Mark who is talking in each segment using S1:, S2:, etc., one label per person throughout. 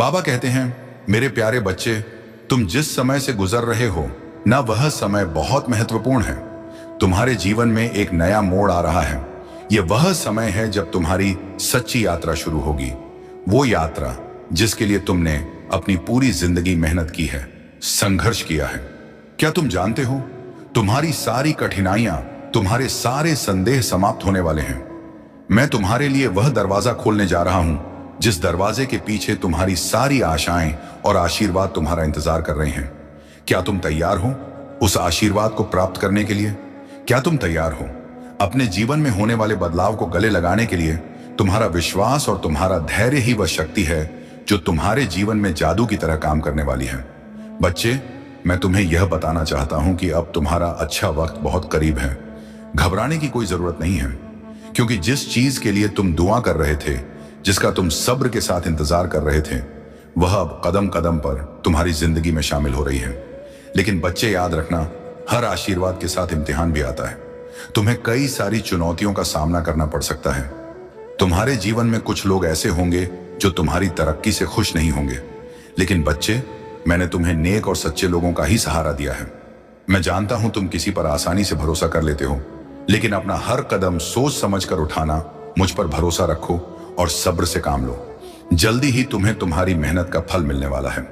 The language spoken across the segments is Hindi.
S1: बाबा कहते हैं, मेरे प्यारे बच्चे, तुम जिस समय से गुजर रहे हो ना, वह समय बहुत महत्वपूर्ण है। तुम्हारे जीवन में एक नया मोड़ आ रहा है। यह वह समय है जब तुम्हारी सच्ची यात्रा शुरू होगी। वो यात्रा जिसके लिए तुमने अपनी पूरी जिंदगी मेहनत की है, संघर्ष किया है। क्या तुम जानते हो, तुम्हारी सारी कठिनाइयां, तुम्हारे सारे संदेह समाप्त होने वाले हैं। मैं तुम्हारे लिए वह दरवाजा खोलने जा रहा हूं जिस दरवाजे के पीछे तुम्हारी सारी आशाएं और आशीर्वाद तुम्हारा इंतजार कर रहे हैं। क्या तुम तैयार हो उस आशीर्वाद को प्राप्त करने के लिए? क्या तुम तैयार हो अपने जीवन में होने वाले बदलाव को गले लगाने के लिए? तुम्हारा विश्वास और तुम्हारा धैर्य ही वह शक्ति है जो तुम्हारे जीवन में जादू की तरह काम करने वाली है। बच्चे, मैं तुम्हें यह बताना चाहता हूं कि अब तुम्हारा अच्छा वक्त बहुत करीब है। घबराने की कोई जरूरत नहीं है, क्योंकि जिस चीज के लिए तुम दुआ कर रहे थे, जिसका तुम सब्र के साथ इंतजार कर रहे थे, वह अब कदम कदम पर तुम्हारी जिंदगी में शामिल हो रही है। लेकिन बच्चे, याद रखना, हर आशीर्वाद के साथ इम्तिहान भी आता है। तुम्हें कई सारी चुनौतियों का सामना करना पड़ सकता है। तुम्हारे जीवन में कुछ लोग ऐसे होंगे जो तुम्हारी तरक्की से खुश नहीं होंगे। लेकिन बच्चे, मैंने तुम्हें नेक और सच्चे लोगों का ही सहारा दिया है। मैं जानता हूं तुम किसी पर आसानी से भरोसा कर लेते हो, लेकिन अपना हर कदम सोच समझ कर उठाना, मुझ पर भरोसा रखो और सब्र से काम लो। जल्दी ही तुम्हें तुम्हारी मेहनत का फल मिलने वाला है।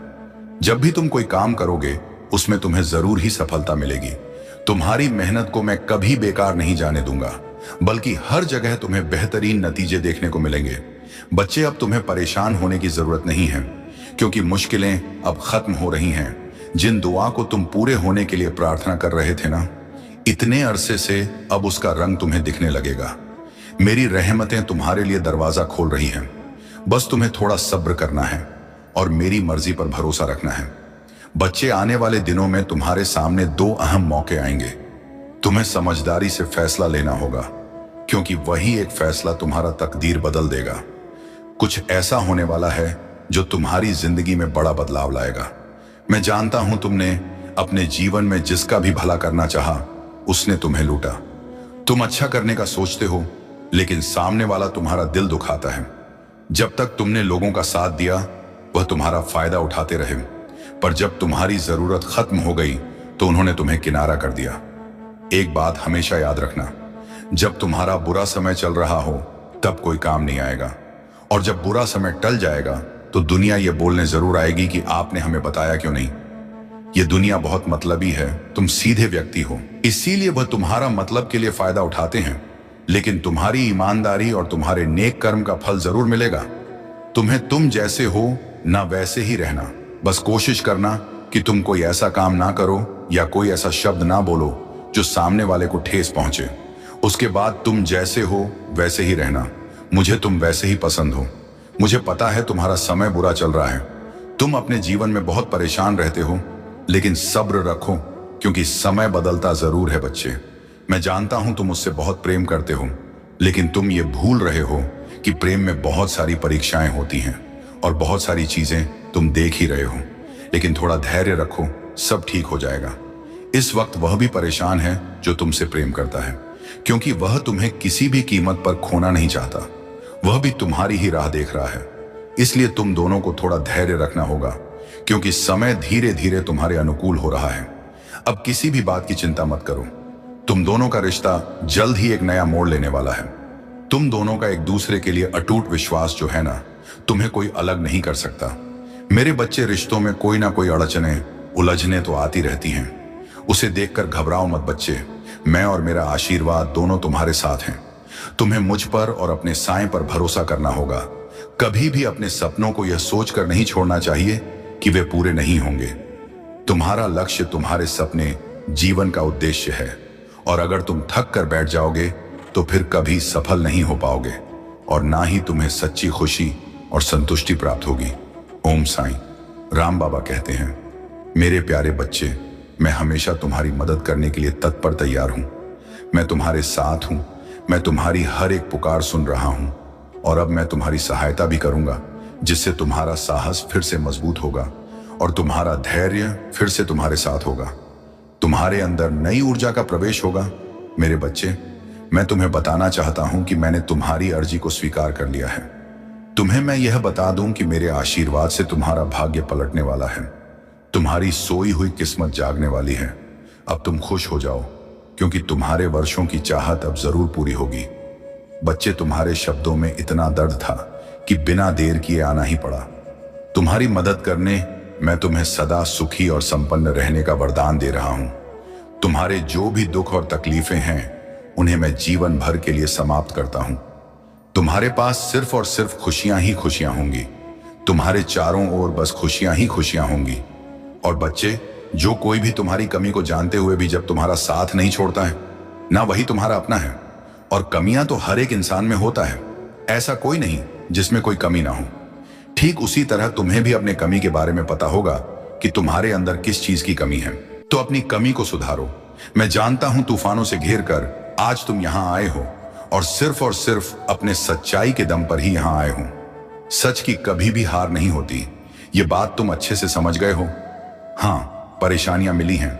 S1: जब भी तुम कोई काम करोगे, उसमें तुम्हें जरूर ही सफलता मिलेगी। तुम्हारी मेहनत को मैं कभी बेकार नहीं जाने दूंगा, बल्कि हर जगह तुम्हें बेहतरीन नतीजे देखने को मिलेंगे। बच्चे, अब तुम्हें परेशान होने की जरूरत नहीं है, क्योंकि मुश्किलें अब खत्म हो रही हैं। जिन दुआ को तुम पूरे होने के लिए प्रार्थना कर रहे थे ना, इतने अरसे से, अब उसका रंग तुम्हें दिखने लगेगा। मेरी रहमतें तुम्हारे लिए दरवाजा खोल रही हैं। बस तुम्हें थोड़ा सब्र करना है और मेरी मर्जी पर भरोसा रखना है। बच्चे, आने वाले दिनों में तुम्हारे सामने दो अहम मौके आएंगे। तुम्हें समझदारी से फैसला लेना होगा, क्योंकि वही एक फैसला तुम्हारा तकदीर बदल देगा। कुछ ऐसा होने वाला है जो तुम्हारी जिंदगी में बड़ा बदलाव लाएगा। मैं जानता हूं तुमने अपने जीवन में जिसका भी भला करना चाहा, उसने तुम्हें लूटा। तुम अच्छा करने का सोचते हो, लेकिन सामने वाला तुम्हारा दिल दुखाता है। जब तक तुमने लोगों का साथ दिया, वह तुम्हारा फायदा उठाते रहे, पर जब तुम्हारी जरूरत खत्म हो गई तो उन्होंने तुम्हें किनारा कर दिया। एक बात हमेशा याद रखना, जब तुम्हारा बुरा समय चल रहा हो तब कोई काम नहीं आएगा, और जब बुरा समय टल जाएगा तो दुनिया ये बोलने जरूर आएगी कि आपने हमें बताया क्यों नहीं। ये दुनिया बहुत मतलबी है, तुम सीधे व्यक्ति हो, इसीलिए वह तुम्हारा मतलब के लिए फायदा उठाते हैं। लेकिन तुम्हारी ईमानदारी और तुम्हारे नेक कर्म का फल जरूर मिलेगा। तुम्हें तुम जैसे हो ना वैसे ही रहना। बस कोशिश करना कि तुम कोई ऐसा काम ना करो या कोई ऐसा शब्द ना बोलो जो सामने वाले को ठेस पहुंचे। उसके बाद तुम जैसे हो वैसे ही रहना। मुझे तुम वैसे ही पसंद हो। मुझे पता है तुम्हारा समय बुरा चल रहा है, तुम अपने जीवन में बहुत परेशान रहते हो, लेकिन सब्र रखो, क्योंकि समय बदलता जरूर है। बच्चे, मैं जानता हूं तुम मुझसे बहुत प्रेम करते हो, लेकिन तुम ये भूल रहे हो कि प्रेम में बहुत सारी परीक्षाएं होती हैं और बहुत सारी चीजें तुम देख ही रहे हो। लेकिन थोड़ा धैर्य रखो, सब ठीक हो जाएगा। इस वक्त वह भी परेशान है जो तुमसे प्रेम करता है, क्योंकि वह तुम्हें किसी भी कीमत पर खोना नहीं चाहता। वह भी तुम्हारी ही राह देख रहा है। इसलिए तुम दोनों को थोड़ा धैर्य रखना होगा, क्योंकि समय धीरे धीरे तुम्हारे अनुकूल हो रहा है। अब किसी भी बात की चिंता मत करो। तुम दोनों का रिश्ता जल्द ही एक नया मोड़ लेने वाला है। तुम दोनों का एक दूसरे के लिए अटूट विश्वास जो है ना, तुम्हें कोई अलग नहीं कर सकता। मेरे बच्चे, रिश्तों में कोई ना कोई अड़चने, उलझने तो आती रहती हैं। उसे देखकर घबराओ मत बच्चे। मैं और मेरा आशीर्वाद दोनों तुम्हारे साथ हैं। तुम्हें मुझ पर और अपने साएं पर भरोसा करना होगा। कभी भी अपने सपनों को यह सोचकर नहीं छोड़ना चाहिए कि वे पूरे नहीं होंगे। तुम्हारा लक्ष्य, तुम्हारे सपने जीवन का उद्देश्य है, और अगर तुम थक कर बैठ जाओगे तो फिर कभी सफल नहीं हो पाओगे, और ना ही तुम्हें सच्ची खुशी और संतुष्टि प्राप्त होगी। ओम साईं। राम बाबा कहते हैं, मेरे प्यारे बच्चे, मैं हमेशा तुम्हारी मदद करने के लिए तत्पर तैयार हूं। मैं तुम्हारे साथ हूं। मैं तुम्हारी हर एक पुकार सुन रहा हूं, और अब मैं तुम्हारी सहायता भी करूंगा, जिससे तुम्हारा साहस फिर से मजबूत होगा और तुम्हारा धैर्य फिर से तुम्हारे साथ होगा। तुम्हारे अंदर नई ऊर्जा का प्रवेश होगा। मेरे बच्चे, मैं तुम्हें बताना चाहता हूं कि मैंने तुम्हारी अर्जी को स्वीकार कर लिया है। तुम्हें मैं यह बता दूं कि मेरे आशीर्वाद से तुम्हारा भाग्य पलटने वाला है। तुम्हारी सोई हुई किस्मत जागने वाली है। अब तुम खुश हो जाओ, क्योंकि तुम्हारे वर्षों की चाहत अब जरूर पूरी होगी। बच्चे, तुम्हारे शब्दों में इतना दर्द था कि बिना देर किए आना ही पड़ा। तुम्हारी मदद करने मैं तुम्हें सदा सुखी और संपन्न रहने का वरदान दे रहा हूं। तुम्हारे जो भी दुख और तकलीफें हैं, उन्हें मैं जीवन भर के लिए समाप्त करता हूं। तुम्हारे पास सिर्फ और सिर्फ खुशियां ही खुशियां होंगी। तुम्हारे चारों ओर बस खुशियां ही खुशियां होंगी। और बच्चे, जो कोई भी तुम्हारी कमी को जानते हुए भी जब तुम्हारा साथ नहीं छोड़ता है, ना वही तुम्हारा अपना है। और कमियां तो हर एक इंसान में होता है, ऐसा कोई नहीं जिसमें कोई कमी ना हो। ठीक उसी तरह तुम्हें भी अपने कमी के बारे में पता होगा कि तुम्हारे अंदर किस चीज की कमी है। तो अपनी कमी को सुधारो। मैं जानता हूं तूफानों से घिर कर आज तुम यहां आए हो, और सिर्फ अपने सच्चाई के दम पर ही यहां आए हो। सच की कभी भी हार नहीं होती, ये बात तुम अच्छे से समझ गए हो। हाँ, परेशानियां मिली हैं,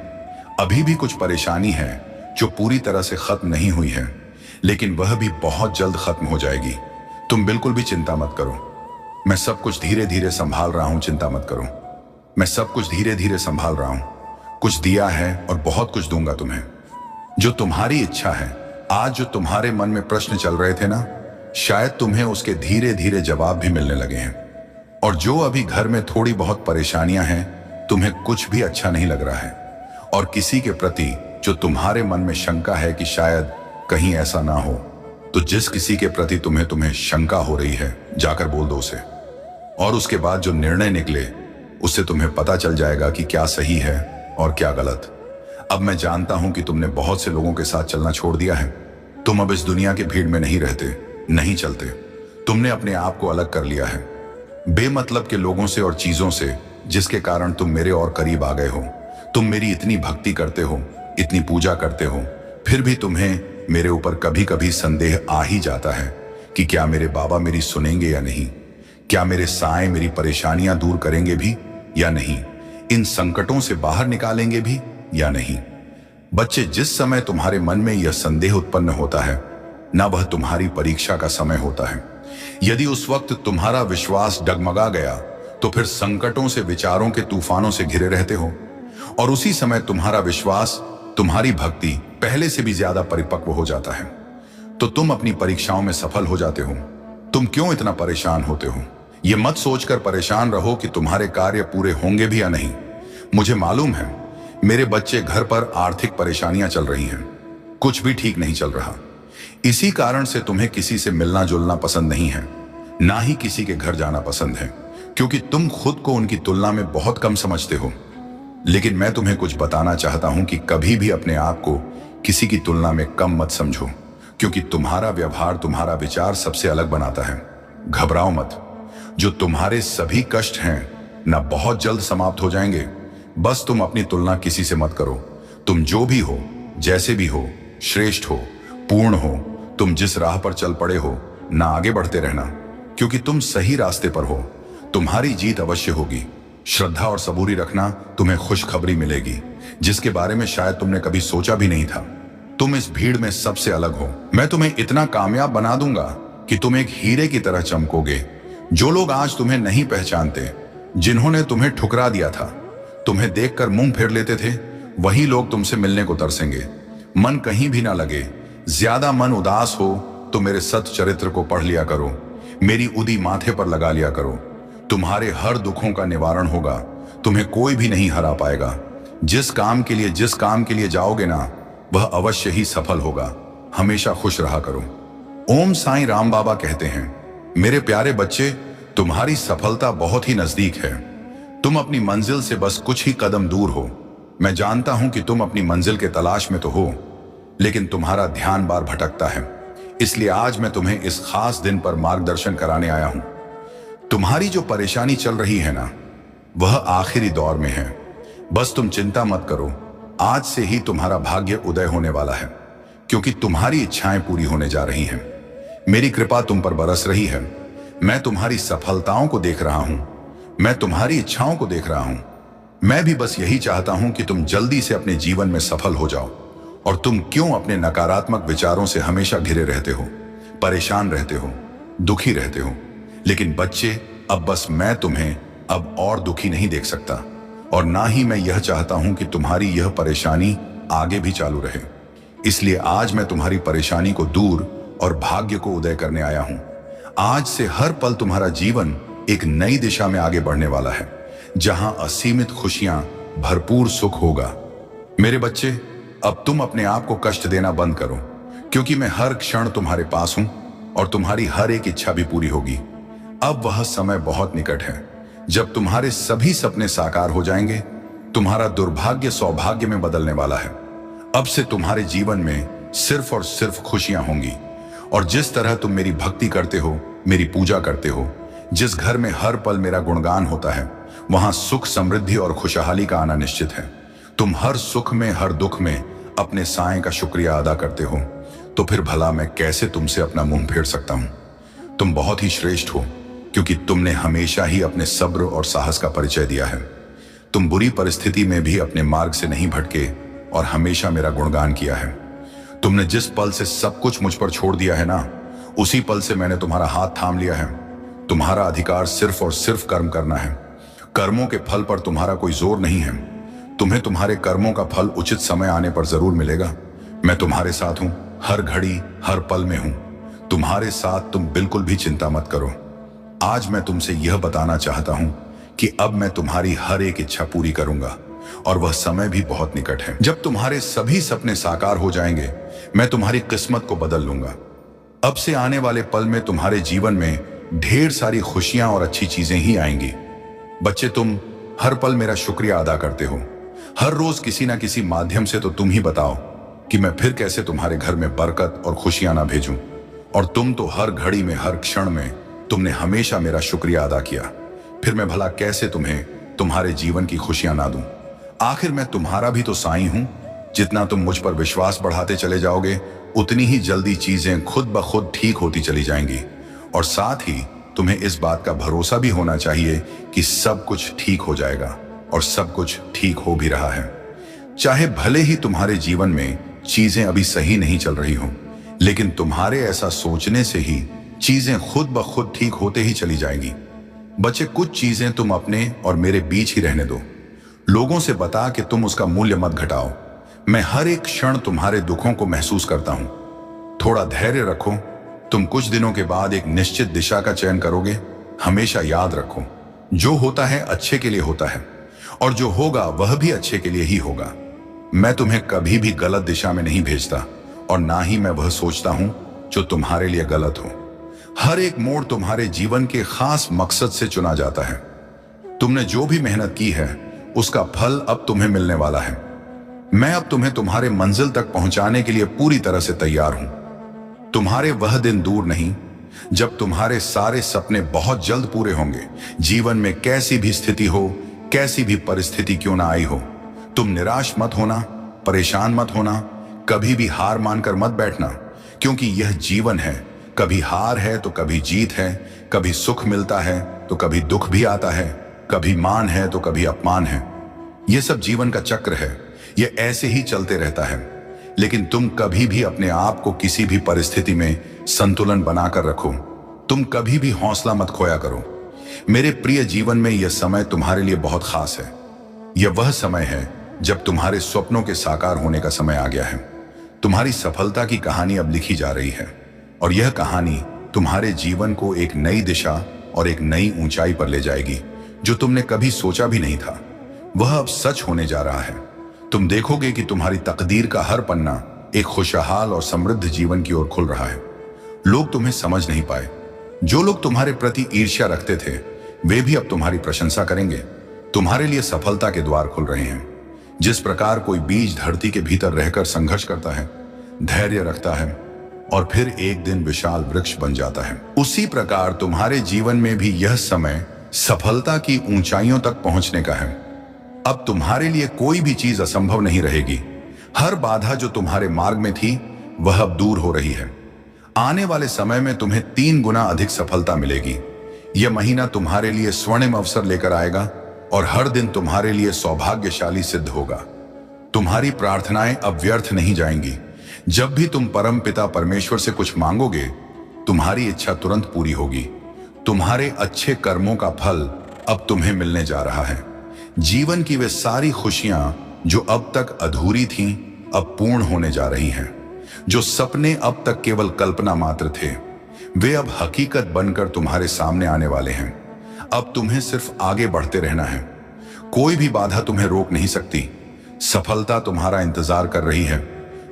S1: अभी भी कुछ परेशानी है जो पूरी तरह से खत्म नहीं हुई है, लेकिन वह भी बहुत जल्द खत्म हो जाएगी। तुम बिल्कुल भी चिंता मत करो। मैं सब कुछ धीरे धीरे संभाल रहा हूं, चिंता मत करो। मैं सब कुछ धीरे धीरे संभाल रहा हूं। कुछ दिया है और बहुत कुछ दूंगा तुम्हें। जो तुम्हारी इच्छा है, आज जो तुम्हारे मन में प्रश्न चल रहे थे ना, शायद तुम्हें उसके धीरे धीरे जवाब भी मिलने लगे हैं। और जो अभी घर में थोड़ी बहुत परेशानियां हैं, तुम्हें कुछ भी अच्छा नहीं लग रहा है, और किसी के प्रति जो तुम्हारे मन में शंका है कि शायद कहीं ऐसा ना हो, तो जिस किसी के प्रति तुम्हें शंका हो रही है, जाकर बोल दो उसे। और उसके बाद जो निर्णय निकले, उससे तुम्हें पता चल जाएगा कि क्या सही है और क्या गलत। अब मैं जानता हूं कि तुमने बहुत से लोगों के साथ चलना छोड़ दिया है। तुम अब इस दुनिया की भीड़ में नहीं रहते, नहीं चलते। तुमने अपने आप को अलग कर लिया है बेमतलब के लोगों से और चीजों से, जिसके कारण तुम मेरे और करीब आ गए हो। तुम मेरी इतनी भक्ति करते हो, इतनी पूजा करते हो, फिर भी तुम्हें मेरे ऊपर कभी कभी संदेह आ ही जाता है कि क्या मेरे बाबा मेरी सुनेंगे या नहीं, क्या मेरे साएं मेरी परेशानियां दूर करेंगे भी या नहीं, इन संकटों से बाहर निकालेंगे भी या नहीं। बच्चे, जिस समय तुम्हारे मन में यह संदेह उत्पन्न होता है ना, वह तुम्हारी परीक्षा का समय होता है। यदि उस वक्त तुम्हारा विश्वास डगमगा गया, तो फिर संकटों से, विचारों के तूफानों से घिरे रहते हो। और उसी समय तुम्हारा विश्वास, तुम्हारी भक्ति पहले से भी ज्यादा परिपक्व हो जाता है, तो तुम अपनी परीक्षाओं में सफल हो जाते हो। तुम क्यों इतना परेशान होते हो? यह मत सोचकर परेशान रहो कि तुम्हारे कार्य पूरे होंगे भी या नहीं। मुझे मालूम है मेरे बच्चे, घर पर आर्थिक परेशानियां चल रही हैं, कुछ भी ठीक नहीं चल रहा। इसी कारण से तुम्हें किसी से मिलना जुलना पसंद नहीं है, ना ही किसी के घर जाना पसंद है, क्योंकि तुम खुद को उनकी तुलना में बहुत कम समझते हो। लेकिन मैं तुम्हें कुछ बताना चाहता हूं कि कभी भी अपने आप को किसी की तुलना में कम मत समझो, क्योंकि तुम्हारा व्यवहार, तुम्हारा विचार सबसे अलग बनाता है। घबराओ मत। जो तुम्हारे सभी कष्ट हैं ना, बहुत जल्द समाप्त हो जाएंगे। बस तुम अपनी तुलना किसी से मत करो। तुम जो भी हो, जैसे भी हो, श्रेष्ठ हो, पूर्ण हो। तुम जिस राह पर चल पड़े हो ना, आगे बढ़ते रहना, क्योंकि तुम सही रास्ते पर हो। तुम्हारी जीत अवश्य होगी। श्रद्धा और सबूरी रखना, तुम्हें खुशखबरी मिलेगी, जिसके बारे में शायद तुमने कभी सोचा भी नहीं था। तुम इस भीड़ में सबसे अलग हो। मैं तुम्हें इतना कामयाब बना दूंगा कि तुम एक हीरे की तरह चमकोगे। जो लोग आज तुम्हें नहीं पहचानते, जिन्होंने तुम्हें ठुकरा दिया था, तुम्हें देखकर मुंह फेर लेते थे, वही लोग तुमसे मिलने को तरसेंगे। मन कहीं भी ना लगे, ज्यादा मन उदास हो तो मेरे सत चरित्र को पढ़ लिया करो, मेरी उदी माथे पर लगा लिया करो। तुम्हारे हर दुखों का निवारण होगा। तुम्हें कोई भी नहीं हरा पाएगा। जिस काम के लिए जाओगे ना, वह अवश्य ही सफल होगा। हमेशा खुश रहा करो। ओम साईं राम बाबा कहते हैं, मेरे प्यारे बच्चे, तुम्हारी सफलता बहुत ही नजदीक है। तुम अपनी मंजिल से बस कुछ ही कदम दूर हो। मैं जानता हूं कि तुम अपनी मंजिल के तलाश में तो हो, लेकिन तुम्हारा ध्यान बार भटकता है। इसलिए आज मैं तुम्हें इस खास दिन पर मार्गदर्शन कराने आया हूं। तुम्हारी जो परेशानी चल रही है ना, वह आखिरी दौर में है। बस तुम चिंता मत करो। आज से ही तुम्हारा भाग्य उदय होने वाला है, क्योंकि तुम्हारी इच्छाएं पूरी होने जा रही हैं। मेरी कृपा तुम पर बरस रही है। मैं तुम्हारी सफलताओं को देख रहा हूं, मैं तुम्हारी इच्छाओं को देख रहा हूं। मैं भी बस यही चाहता हूं कि तुम जल्दी से अपने जीवन में सफल हो जाओ। और तुम क्यों अपने नकारात्मक विचारों से हमेशा घिरे रहते हो, परेशान रहते हो, दुखी रहते हो? लेकिन बच्चे, अब बस मैं तुम्हें अब और दुखी नहीं देख सकता, और ना ही मैं यह चाहता हूं कि तुम्हारी यह परेशानी आगे भी चालू रहे। इसलिए आज मैं तुम्हारी परेशानी को दूर और भाग्य को उदय करने आया हूं। आज से हर पल तुम्हारा जीवन एक नई दिशा में आगे बढ़ने वाला है, जहां असीमित खुशियां, भरपूर सुख होगा। मेरे बच्चे, अब तुम अपने आप को कष्ट देना बंद करो, क्योंकि मैं हर क्षण तुम्हारे पास हूं और तुम्हारी हर एक इच्छा भी पूरी होगी। अब वह समय बहुत निकट है जब तुम्हारे सभी सपने साकार हो जाएंगे। तुम्हारा दुर्भाग्य सौभाग्य में बदलने वाला है। अब से तुम्हारे जीवन में सिर्फ और सिर्फ खुशियां होंगी। और जिस तरह तुम मेरी भक्ति करते हो, मेरी पूजा करते हो, जिस घर में हर पल मेरा गुणगान होता है, वहां सुख, समृद्धि और खुशहाली का आना निश्चित है। तुम हर सुख में, हर दुख में अपने साएं का शुक्रिया अदा करते हो, तो फिर भला मैं कैसे तुमसे अपना मुंह फेर सकता हूं। तुम बहुत ही श्रेष्ठ हो, क्योंकि तुमने हमेशा ही अपने सब्र और साहस का परिचय दिया है। तुम बुरी परिस्थिति में भी अपने मार्ग से नहीं भटके और हमेशा मेरा गुणगान किया है। तुमने जिस पल से सब कुछ मुझ पर छोड़ दिया है ना, उसी पल से मैंने तुम्हारा हाथ थाम लिया है। तुम्हारा अधिकार सिर्फ और सिर्फ कर्म करना है। कर्मों के फल पर तुम्हारा कोई जोर नहीं है। तुम्हें तुम्हारे कर्मों का फल उचित समय आने पर जरूर मिलेगा। मैं तुम्हारे साथ हूं, हर घड़ी, हर पल में हूं। तुम्हारे साथ, तुम बिल्कुल भी चिंता मत करो। आज मैं तुमसे यह बताना चाहता हूं कि अब मैं तुम्हारी हर एक इच्छा पूरी करूंगा, और वह समय भी बहुत निकट है। जब तुम्हारे सभी सपने साकार हो जाएंगे, मैं तुम्हारी किस्मत को बदल लूंगा। अब से आने वाले पल में तुम्हारे जीवन में ढेर सारी खुशियां और अच्छी चीजें ही आएंगी। बच्चे, तुम हर पल मेरा शुक्रिया अदा करते हो। हर रोज किसी ना किसी माध्यम से तो तुम ही बताओ कि मैं फिर कैसे तुम्हारे घर में बरकत और खुशियां ना भेजूं। और तुम तो हर घड़ी में, हर क्षण में तुमने हमेशा मेरा शुक्रिया अदा किया। फिर मैं भला कैसे तुम्हें तुम्हारे जीवन की खुशियां ना दूं। आखिर मैं तुम्हारा भी तो साईं हूं। जितना तुम मुझ पर विश्वास बढ़ाते चले जाओगे, उतनी ही जल्दी चीजें खुद ब खुद ठीक होती चली जाएंगी। और साथ ही तुम्हें इस बात का भरोसा भी होना चाहिए कि सब कुछ ठीक हो जाएगा, और सब कुछ ठीक हो भी रहा है। चाहे भले ही तुम्हारे जीवन में चीजें अभी सही नहीं चल रही हो, लेकिन तुम्हारे ऐसा सोचने से ही चीजें खुद ब खुद ठीक होते ही चली जाएंगी। बच्चे, कुछ चीजें तुम अपने और मेरे बीच ही रहने दो। लोगों से बता कि तुम उसका मूल्य मत घटाओ। मैं हर एक क्षण तुम्हारे दुखों को महसूस करता हूं। थोड़ा धैर्य रखो। तुम कुछ दिनों के बाद एक निश्चित दिशा का चयन करोगे। हमेशा याद रखो, जो होता है अच्छे के लिए होता है, और जो होगा वह भी अच्छे के लिए ही होगा। मैं तुम्हें कभी भी गलत दिशा में नहीं भेजता, और ना ही मैं वह सोचता हूं जो तुम्हारे लिए गलत हो। हर एक मोड़ तुम्हारे जीवन के खास मकसद से चुना जाता है। तुमने जो भी मेहनत की है, उसका फल अब तुम्हें मिलने वाला है। मैं अब तुम्हें तुम्हारे मंजिल तक पहुंचाने के लिए पूरी तरह से तैयार हूं। तुम्हारे वह दिन दूर नहीं जब तुम्हारे सारे सपने बहुत जल्द पूरे होंगे। जीवन में कैसी भी स्थिति हो, कैसी भी परिस्थिति क्यों ना आई हो, तुम निराश मत होना, परेशान मत होना, कभी भी हार मानकर मत बैठना, क्योंकि यह जीवन है। कभी हार है तो कभी जीत है, कभी सुख मिलता है तो कभी दुख भी आता है, कभी मान है तो कभी अपमान है। यह सब जीवन का चक्र है। यह ऐसे ही चलते रहता है। लेकिन तुम कभी भी अपने आप को किसी भी परिस्थिति में संतुलन बनाकर रखो। तुम कभी भी हौसला मत खोया करो। मेरे प्रिय, जीवन में यह समय तुम्हारे लिए बहुत खास है। यह वह समय है जब तुम्हारे स्वप्नों के साकार होने का समय आ गया है। तुम्हारी सफलता की कहानी अब लिखी जा रही है, और यह कहानी तुम्हारे जीवन को एक नई दिशा और एक नई ऊंचाई पर ले जाएगी। जो तुमने कभी सोचा भी नहीं था, वह अब सच होने जा रहा है। तुम देखोगे कि तुम्हारी तकदीर का हर पन्ना एक खुशहाल और समृद्ध जीवन की ओर खुल रहा है। लोग तुम्हें समझ नहीं पाए। जो लोग तुम्हारे प्रति ईर्ष्या रखते थे, वे भी अब तुम्हारी प्रशंसा करेंगे। तुम्हारे लिए सफलता के द्वार खुल रहे हैं। जिस प्रकार कोई बीज धरती के भीतर रहकर संघर्ष करता है, धैर्य रखता है, और फिर एक दिन विशाल वृक्ष बन जाता है, उसी प्रकार तुम्हारे जीवन में भी यह समय सफलता की ऊंचाइयों तक पहुंचने का है। अब तुम्हारे लिए कोई भी चीज असंभव नहीं रहेगी। हर बाधा जो तुम्हारे मार्ग में थी, वह अब दूर हो रही है। आने वाले समय में तुम्हें 3 गुना अधिक सफलता मिलेगी। यह महीना तुम्हारे लिए स्वर्णिम अवसर लेकर आएगा, और हर दिन तुम्हारे लिए सौभाग्यशाली सिद्ध होगा। तुम्हारी प्रार्थनाएं अब व्यर्थ नहीं जाएंगी। जब भी तुम परम पिता परमेश्वर से कुछ मांगोगे, तुम्हारी इच्छा तुरंत पूरी होगी। तुम्हारे अच्छे कर्मों का फल अब तुम्हें मिलने जा रहा है। जीवन की वे सारी खुशियां जो अब तक अधूरी थीं, अब पूर्ण होने जा रही हैं। जो सपने अब तक केवल कल्पना मात्र थे, वे अब हकीकत बनकर तुम्हारे सामने आने वाले हैं। अब तुम्हें सिर्फ आगे बढ़ते रहना है। कोई भी बाधा तुम्हें रोक नहीं सकती। सफलता तुम्हारा इंतजार कर रही है।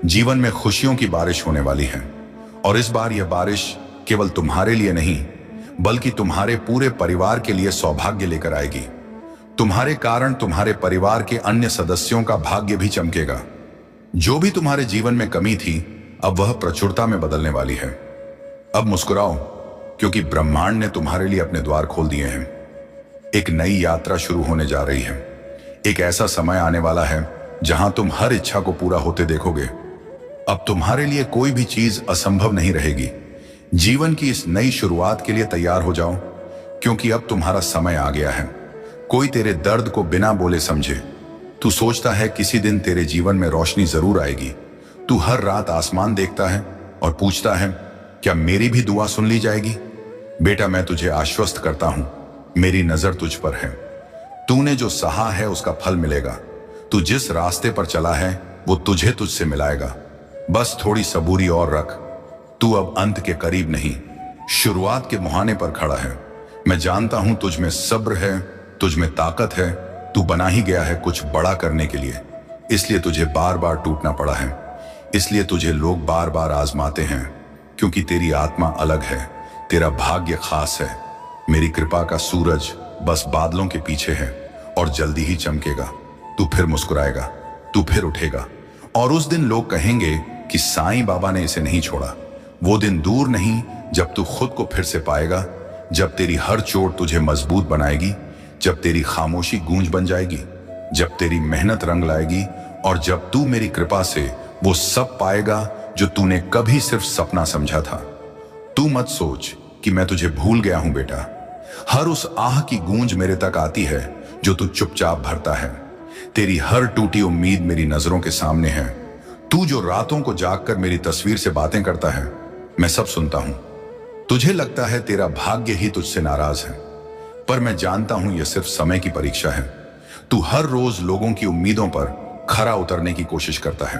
S1: जीवन में खुशियों की बारिश होने वाली है, और इस बार यह बारिश केवल तुम्हारे लिए नहीं, बल्कि तुम्हारे पूरे परिवार के लिए सौभाग्य लेकर आएगी। तुम्हारे कारण तुम्हारे परिवार के अन्य सदस्यों का भाग्य भी चमकेगा। जो भी तुम्हारे जीवन में कमी थी, अब वह प्रचुरता में बदलने वाली है। अब मुस्कुराओ, क्योंकि ब्रह्मांड ने तुम्हारे लिए अपने द्वार खोल दिए हैं। एक नई यात्रा शुरू होने जा रही है। एक ऐसा समय आने वाला है जहां तुम हर इच्छा को पूरा होते देखोगे। अब तुम्हारे लिए कोई भी चीज असंभव नहीं रहेगी। जीवन की इस नई शुरुआत के लिए तैयार हो जाओ, क्योंकि अब तुम्हारा समय आ गया है। कोई तेरे दर्द को बिना बोले समझे। तू सोचता है किसी दिन तेरे जीवन में रोशनी जरूर आएगी। तू हर रात आसमान देखता है और पूछता है, क्या मेरी भी दुआ सुन ली जाएगी? बेटा, मैं तुझे आश्वस्त करता हूं, मेरी नजर तुझ पर है। तूने जो सहा है उसका फल मिलेगा। तू जिस रास्ते पर चला है वो तुझे तुझसे मिलाएगा। बस थोड़ी सबूरी और रख। तू अब अंत के करीब नहीं, शुरुआत के मुहाने पर खड़ा है। मैं जानता हूं तुझ में सब्र है, तुझ में ताकत है। तू बना ही गया है कुछ बड़ा करने के लिए। इसलिए तुझे बार बार टूटना पड़ा है। इसलिए तुझे लोग बार बार आजमाते हैं, क्योंकि तेरी आत्मा अलग है, तेरा भाग्य खास है। मेरी कृपा का सूरज बस बादलों के पीछे है और जल्दी ही चमकेगा। तू फिर मुस्कुराएगा, तू फिर उठेगा, और उस दिन लोग कहेंगे कि साईं बाबा ने इसे नहीं छोड़ा। वो दिन दूर नहीं जब तू खुद को फिर से पाएगा, जब तेरी हर चोट तुझे मजबूत बनाएगी, जब तेरी खामोशी गूंज बन जाएगी, जब तेरी मेहनत रंग लाएगी, और जब तू मेरी कृपा से वो सब पाएगा जो तूने कभी सिर्फ सपना समझा था। तू मत सोच कि मैं तुझे भूल गया हूं बेटा। हर उस आह की गूंज मेरे तक आती है जो तू चुपचाप भरता है। तेरी हर टूटी उम्मीद मेरी नजरों के सामने है। तू जो रातों को जागकर मेरी तस्वीर से बातें करता है, मैं सब सुनता हूं। तुझे लगता है तेरा भाग्य ही तुझसे नाराज है, पर मैं जानता हूं यह सिर्फ समय की परीक्षा है। तू हर रोज लोगों की उम्मीदों पर खरा उतरने की कोशिश करता है,